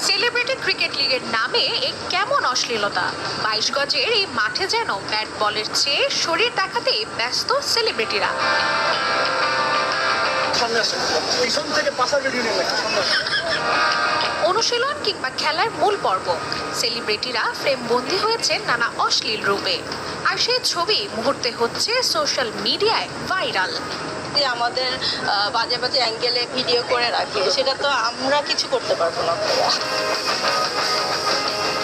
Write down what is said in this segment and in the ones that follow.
Celebrity cricket লিগের নামে এই কেমন অশ্লীলতা। 22 গজের এই মাঠে যেন ব্যাট বলের চেয়ে শরীর দেখাতেই ব্যস্ত সেলিব্রিটিরা। অনুশীলন কিংবা খেলার মূল পর্ব, সেলিব্রিটিরা ফ্রেম বন্দী হয়েছে নানা অশ্লীল রূপে, আর সেই ছবি মুহূর্তে হচ্ছে সোশ্যাল মিডিয়ায় ভাইরাল। আমাদের বাজে বাজে অ্যাঙ্গেলে ভিডিও করে রাখে, সেটা তো আমরা কিছু করতে পারবো না।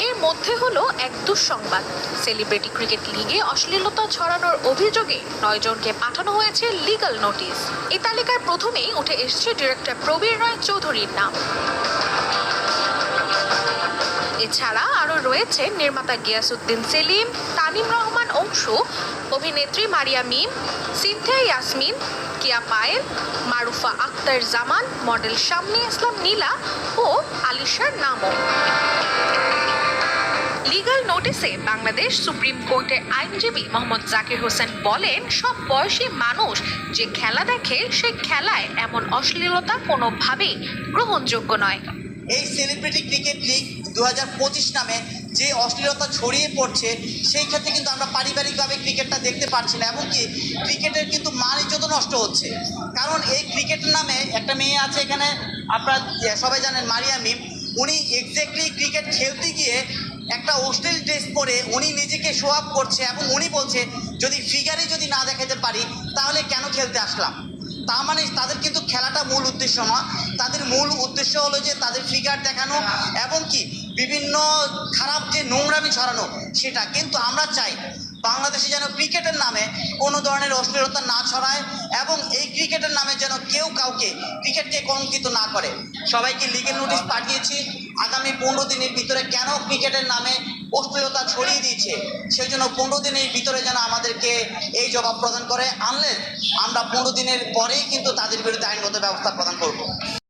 এর মধ্যে হলো এক দুঃসংবাদ, সেলিব্রিটি ক্রিকেট লিগে অশ্লীলতা ছড়ানোর অভিযোগে 9 জনকে পাঠানো হয়েছে লিগ্যাল নোটিশ। এই তালিকার প্রথমেই উঠে এসেছে ডিরেক্টর প্রবীর রায় চৌধুরীর নাম। এছাড়া আরও রয়েছে নির্মাতা গিয়াসউদ্দিন সেলিম, তানিম রহমান অংশু, অভিনেত্রী মারিয়া মিম, সিনথিয়া ইয়াসমিন, কিয়া পায়েল, মারুফা আক্তার জামান, মডেল শাম্মী ইসলাম নীলা ও আলিশার নামও। লিগ্যাল নোটিসে বাংলাদেশ সুপ্রিম কোর্টের আইনজীবী মোহাম্মদ জাকির হোসেন বলেন, সব বয়সী মানুষ যে খেলা দেখে সে খেলায় এমন অশ্লীলতা কোনোভাবেই গ্রহণযোগ্য নয়। এই সেলিব্রিটি ক্রিকেট লিগ 2025 নামে যে অশ্লীলতা ছড়িয়ে পড়ছে, সেই ক্ষেত্রে কিন্তু আমরা পারিবারিকভাবে ক্রিকেটটা দেখতে পারছি না, এমনকি ক্রিকেটের কিন্তু মান ইজ্জত নষ্ট হচ্ছে। কারণ এই ক্রিকেটের নামে একটা মেয়ে আছে এখানে, আপনারা সবাই জানেন, মারিয়া মিম। উনি এক্স্যাক্টলি ক্রিকেট খেলতে গিয়ে একটা অশ্লীল ড্রেস পরে উনি নিজেকে শো আপ করছে, এবং উনি বলছে যদি ফিগারে যদি না দেখাতে পারি তাহলে কেন খেলতে আসলাম। তার মানে তাদের কিন্তু খেলাটা মূল উদ্দেশ্য নয়, তাদের মূল উদ্দেশ্য হলো যে তাদের ফিগার দেখানো এবং কি বিভিন্ন খারাপ যে নোংরামি ছড়ানো সেটা। কিন্তু আমরা চাই বাংলাদেশে যেন ক্রিকেটের নামে কোনো ধরনের অশ্লীলতা না ছড়ায়, এবং এই ক্রিকেটের নামে যেন কেউ কাউকে ক্রিকেটকে কলঙ্কিত না করে। সবাইকে লিগ্যাল নোটিশ পাঠিয়েছি, আগামী 15 দিনের ভিতরে কেন ক্রিকেটের নামে অশ্লীলতা ছড়িয়ে দিয়েছে সেই জন্য 15 দিনের ভিতরে যেন আমাদেরকে এই জবাব প্রদান করে, আনলে আমরা 15 দিনের পরেই কিন্তু তাদের বিরুদ্ধে আইনগত ব্যবস্থা প্রদান করব।